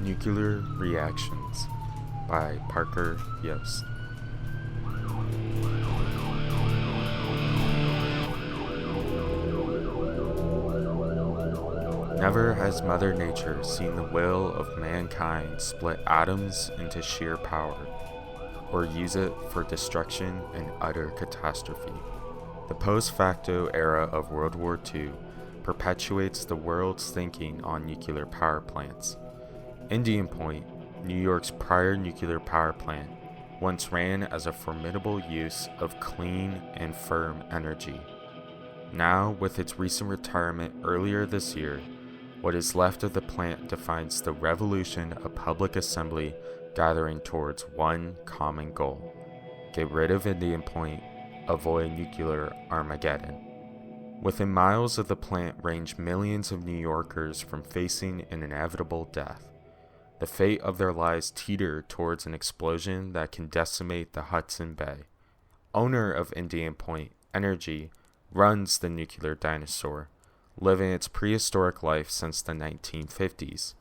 Nuclear Reactions by Parker Yost. Never has Mother Nature seen the will of mankind split atoms into sheer power, or use it for destruction and utter catastrophe. The post-facto era of World War II perpetuates the world's thinking on nuclear power plants. Indian Point, New York's prior nuclear power plant, once ran as a formidable use of clean and firm energy. Now, with its recent retirement earlier this year, what is left of the plant defines the revolution of public assembly gathering towards one common goal: get rid of Indian Point, avoid nuclear Armageddon. Within miles of the plant range millions of New Yorkers from facing an inevitable death. The fate of their lives teeter towards an explosion that can decimate the Hudson Bay. Owner of Indian Point Energy runs the nuclear dinosaur, living its prehistoric life since the 1950s.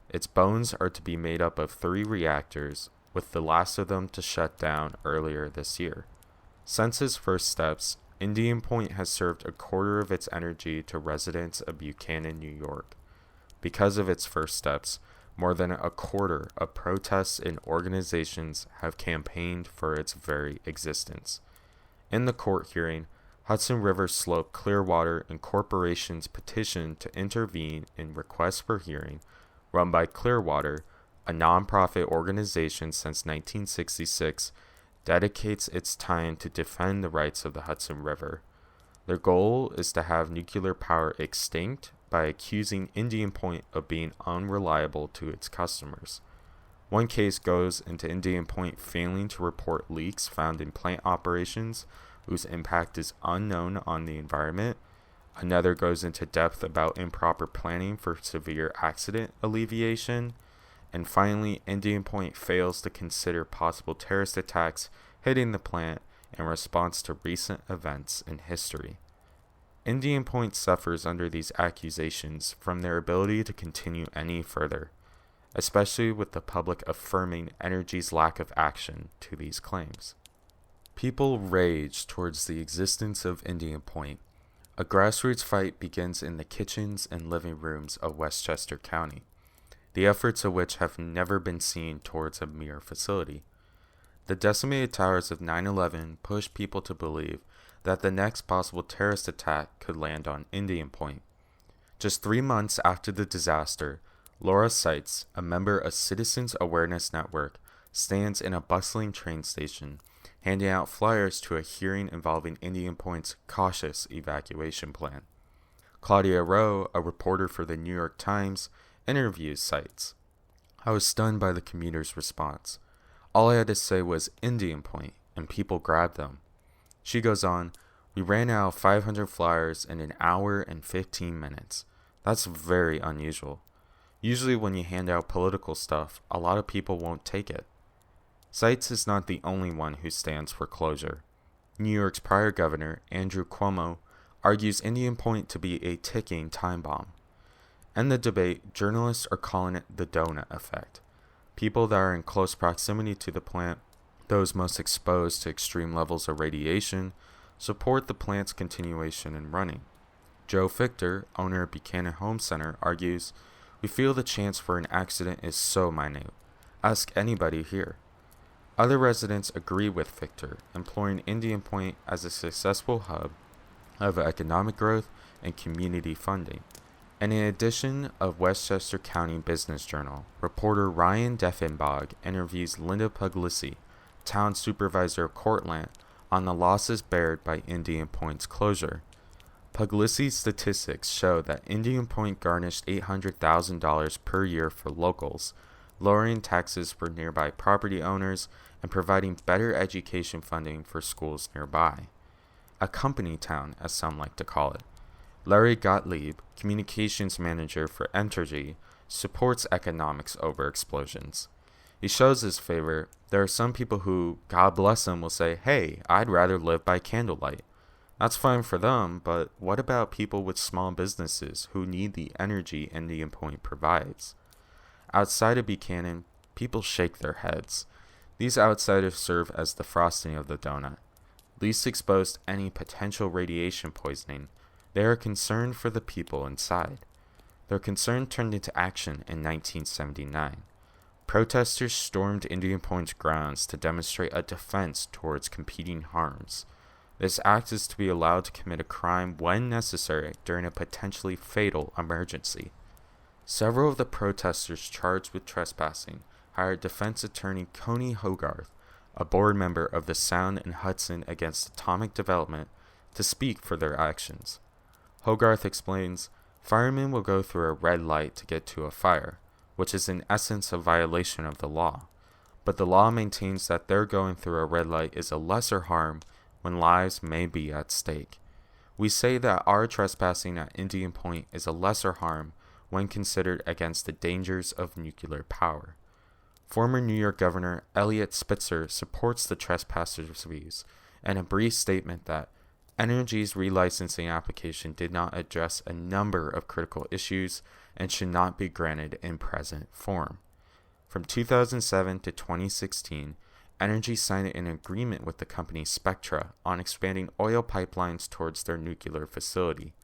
Its bones are to be made up of 3 reactors, with the last of them to shut down earlier this year. Since its first steps, Indian Point has served a quarter of its energy to residents of Buchanan, New York. Because of its first steps, more than a quarter of protests and organizations have campaigned for its very existence. In the court hearing, Hudson River Slope Clearwater and Corporation's petition to intervene in requests for hearing, run by Clearwater, a nonprofit organization since 1966, dedicates its time to defend the rights of the Hudson River. Their goal is to have nuclear power extinct by accusing Indian Point of being unreliable to its customers. One case goes into Indian Point failing to report leaks found in plant operations whose impact is unknown on the environment. Another goes into depth about improper planning for severe accident alleviation. And finally, Indian Point fails to consider possible terrorist attacks hitting the plant in response to recent events in history. Indian Point suffers under these accusations from their ability to continue any further, especially with the public affirming energy's lack of action to these claims. People rage towards the existence of Indian Point. A grassroots fight begins in the kitchens and living rooms of Westchester County, the efforts of which have never been seen towards a mere facility. The decimated towers of 9/11 push people to believe that the next possible terrorist attack could land on Indian Point. Just 3 months after the disaster, Laura Seitz, a member of Citizens Awareness Network, stands in a bustling train station, handing out flyers to a hearing involving Indian Point's cautious evacuation plan. Claudia Rowe, a reporter for the New York Times, interviews Seitz. "I was stunned by the commuters' response. All I had to say was Indian Point, and people grabbed them." She goes on, "We ran out of 500 flyers in an hour and 15 minutes. That's very unusual. Usually when you hand out political stuff, a lot of people won't take it." Seitz is not the only one who stands for closure. New York's prior governor, Andrew Cuomo, argues Indian Point to be a ticking time bomb. In the debate, journalists are calling it the donut effect. People that are in close proximity to the plant, those most exposed to extreme levels of radiation, support the plant's continuation and running. Joe Fichter, owner of Buchanan Home Center, argues, "We feel the chance for an accident is so minute. Ask anybody here." Other residents agree with Fichter, imploring Indian Point as a successful hub of economic growth and community funding. And in edition of Westchester County Business Journal, reporter Ryan Deffenbach interviews Linda Puglisi, town supervisor of Cortlandt, on the losses bared by Indian Point's closure. Puglisi's statistics show that Indian Point garnished $800,000 per year for locals, lowering taxes for nearby property owners and providing better education funding for schools nearby. A company town, as some like to call it. Larry Gottlieb, communications manager for Entergy, supports economics over explosions. He shows his favor. There are some people who, God bless them, will say, "Hey, I'd rather live by candlelight." That's fine for them, but what about people with small businesses who need the energy Indian Point provides? Outside of Buchanan, people shake their heads. These outsiders serve as the frosting of the donut. Least exposed to any potential radiation poisoning, they are concerned for the people inside. Their concern turned into action in 1979. Protesters stormed Indian Point's grounds to demonstrate a defense towards competing harms. This act is to be allowed to commit a crime when necessary during a potentially fatal emergency. Several of the protesters charged with trespassing hired defense attorney Coney Hogarth, a board member of the Sound and Hudson Against Atomic Development, to speak for their actions. Hogarth explains, "Firemen will go through a red light to get to a fire, which is in essence a violation of the law. But the law maintains that their going through a red light is a lesser harm when lives may be at stake. We say that our trespassing at Indian Point is a lesser harm when considered against the dangers of nuclear power." Former New York Governor Eliot Spitzer supports the trespassers' views in a brief statement that Energy's relicensing application did not address a number of critical issues and should not be granted in present form. From 2007 to 2016, Energy signed an agreement with the company Spectra on expanding oil pipelines towards their nuclear facility.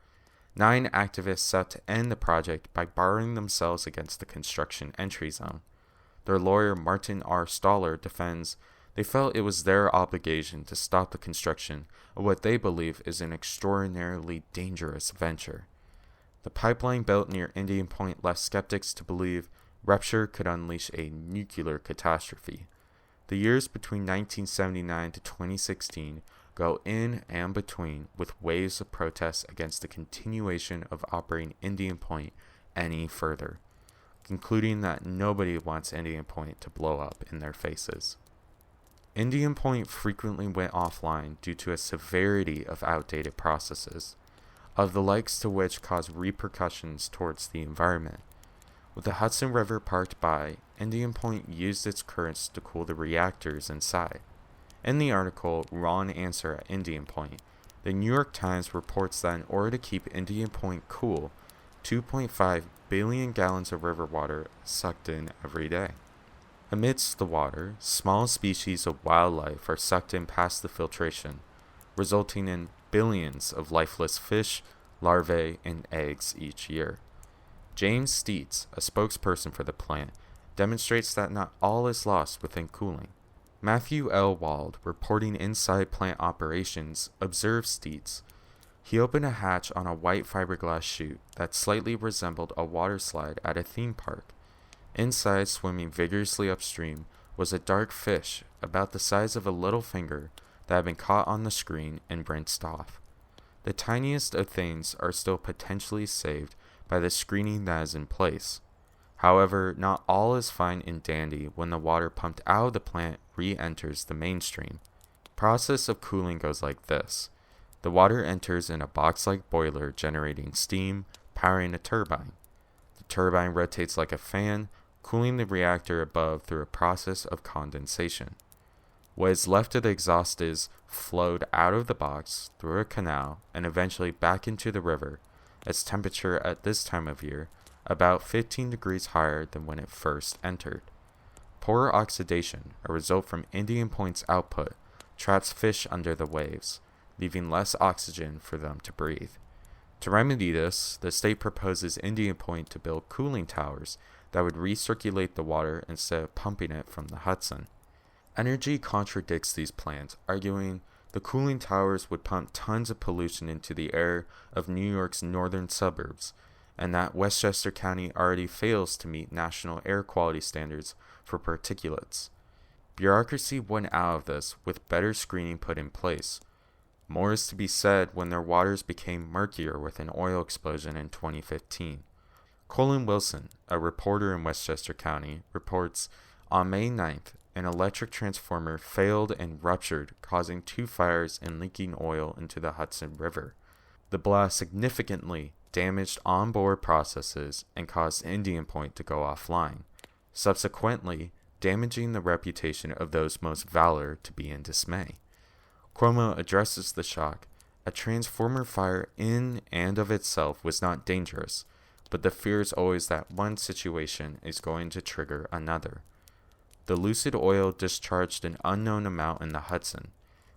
9 activists sought to end the project by barring themselves against the construction entry zone. Their lawyer Martin R. Stoller defends they felt it was their obligation to stop the construction of what they believe is an extraordinarily dangerous venture. The pipeline built near Indian Point left skeptics to believe rupture could unleash a nuclear catastrophe. The years between 1979 to 2016 go in and between with waves of protests against the continuation of operating Indian Point any further, concluding that nobody wants Indian Point to blow up in their faces. Indian Point frequently went offline due to a severity of outdated processes, of the likes to which cause repercussions towards the environment. With the Hudson River parked by, Indian Point used its currents to cool the reactors inside. In the article Wrong Answer at Indian Point, the New York Times reports that in order to keep Indian Point cool, 2.5 billion gallons of river water is sucked in every day. Amidst the water, small species of wildlife are sucked in past the filtration, resulting in billions of lifeless fish, larvae, and eggs each year. James Steets, a spokesperson for the plant, demonstrates that not all is lost within cooling. Matthew L. Wald, reporting inside plant operations, observed Steets. He opened a hatch on a white fiberglass chute that slightly resembled a water slide at a theme park. Inside, swimming vigorously upstream, was a dark fish about the size of a little finger that had been caught on the screen and rinsed off. The tiniest of things are still potentially saved by the screening that is in place. However, not all is fine and dandy when the water pumped out of the plant re-enters the mainstream. The process of cooling goes like this. The water enters in a box-like boiler generating steam, powering a turbine. The turbine rotates like a fan, cooling the reactor above through a process of condensation. What is left of the exhaust is flowed out of the box, through a canal, and eventually back into the river, its temperature at this time of year about 15 degrees higher than when it first entered. Poor oxidation, a result from Indian Point's output, traps fish under the waves, leaving less oxygen for them to breathe. To remedy this, the state proposes Indian Point to build cooling towers that would recirculate the water instead of pumping it from the Hudson. Energy contradicts these plans, arguing the cooling towers would pump tons of pollution into the air of New York's northern suburbs, and that Westchester County already fails to meet national air quality standards for particulates. Bureaucracy went out of this with better screening put in place. More is to be said when their waters became murkier with an oil explosion in 2015. Colin Wilson, a reporter in Westchester County, reports, on May 9th, an electric transformer failed and ruptured, causing 2 fires and leaking oil into the Hudson River. The blast significantly damaged onboard processes and caused Indian Point to go offline, subsequently damaging the reputation of those most valor to be in dismay. Cuomo addresses the shock. A transformer fire in and of itself was not dangerous, but the fear is always that one situation is going to trigger another. The Lucid oil discharged an unknown amount in the Hudson,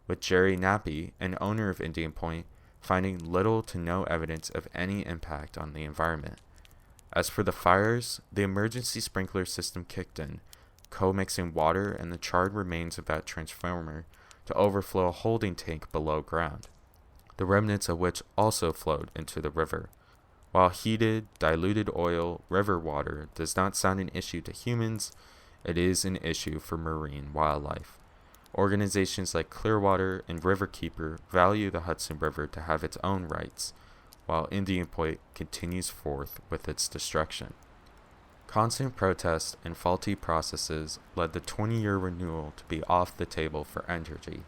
with Jerry Nappy, an owner of Indian Point, finding little to no evidence of any impact on the environment. As for the fires, the emergency sprinkler system kicked in, co-mixing water and the charred remains of that transformer to overflow a holding tank below ground, the remnants of which also flowed into the river. While heated, diluted oil river water does not sound an issue to humans, it is an issue for marine wildlife. Organizations like Clearwater and Riverkeeper value the Hudson River to have its own rights, while Indian Point continues forth with its destruction. Constant protests and faulty processes led the 20-year renewal to be off the table for Entergy.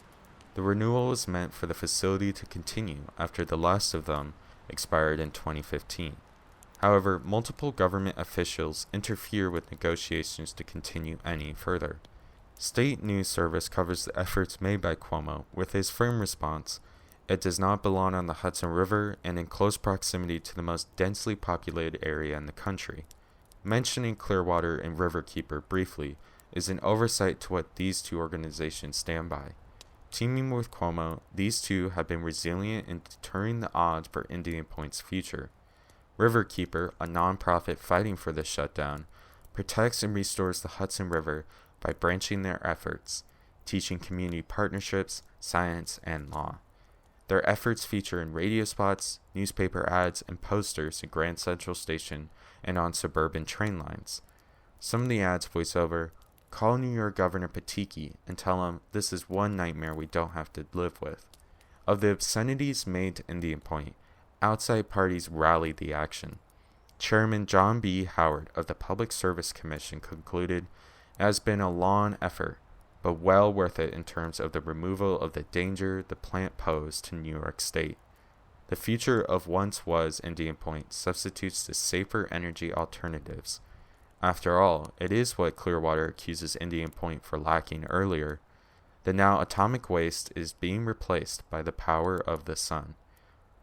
The renewal was meant for the facility to continue after the last of them expired in 2015. However, multiple government officials interfere with negotiations to continue any further. State News Service covers the efforts made by Cuomo with his firm response: it does not belong on the Hudson River and in close proximity to the most densely populated area in the country. Mentioning Clearwater and Riverkeeper briefly is an oversight to what these two organizations stand by. Teaming with Cuomo, these two have been resilient in deterring the odds for Indian Point's future. Riverkeeper, a nonprofit fighting for this shutdown, protects and restores the Hudson River by branching their efforts, teaching community partnerships, science, and law. Their efforts feature in radio spots, newspaper ads, and posters in Grand Central Station and on suburban train lines. Some of the ads voice over, "Call New York Governor Patiki and tell him this is one nightmare we don't have to live with." Of the obscenities made to Indian Point, outside parties rallied the action. Chairman John B. Howard of the Public Service Commission concluded, "It has been a long effort, but well worth it in terms of the removal of the danger the plant posed to New York State. The future of once was Indian Point substitutes the safer energy alternatives. After all, it is what Clearwater accuses Indian Point for lacking earlier. The now atomic waste is being replaced by the power of the sun.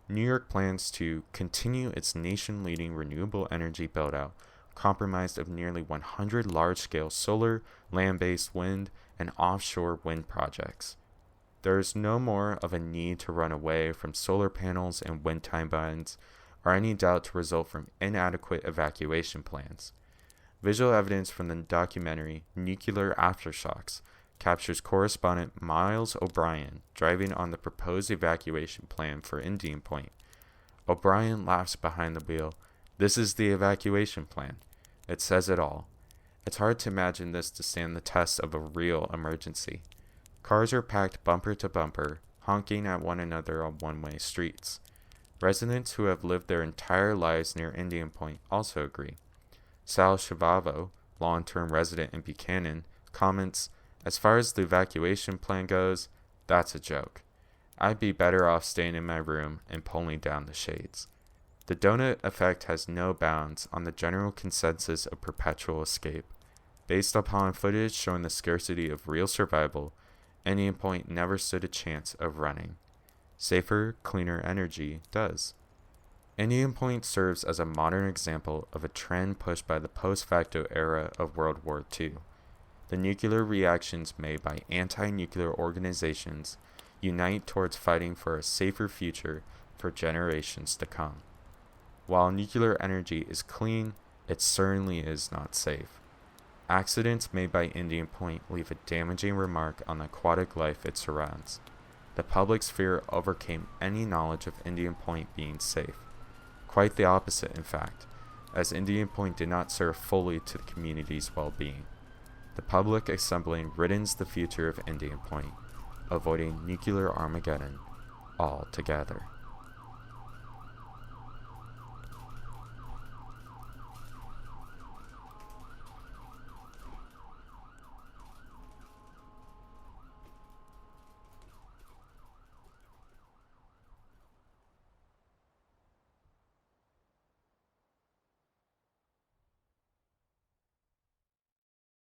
New York plans to continue its nation-leading renewable energy build-out, comprised of nearly 100 large-scale solar, land-based wind, and offshore wind projects. There is no more of a need to run away from solar panels and wind turbines, or any doubt to result from inadequate evacuation plans. Visual evidence from the documentary Nuclear Aftershocks captures correspondent Miles O'Brien driving on the proposed evacuation plan for Indian Point. O'Brien laughs behind the wheel. "This is the evacuation plan. It says it all. It's hard to imagine this to stand the test of a real emergency. Cars are packed bumper to bumper, honking at one another on one-way streets. Residents who have lived their entire lives near Indian Point also agree. Sal Shavavo, long-term resident in Buchanan, comments, "As far as the evacuation plan goes, that's a joke. I'd be better off staying in my room and pulling down the shades." The donut effect has no bounds on the general consensus of perpetual escape. Based upon footage showing the scarcity of real survival, Indian Point never stood a chance of running. Safer, cleaner energy does. Indian Point serves as a modern example of a trend pushed by the post-facto era of World War II. The nuclear reactions made by anti-nuclear organizations unite towards fighting for a safer future for generations to come. While nuclear energy is clean, it certainly is not safe. Accidents made by Indian Point leave a damaging remark on the aquatic life it surrounds. The public's fear overcame any knowledge of Indian Point being safe. Quite the opposite, in fact, as Indian Point did not serve fully to the community's well-being. The public assembling riddens the future of Indian Point, avoiding nuclear Armageddon altogether.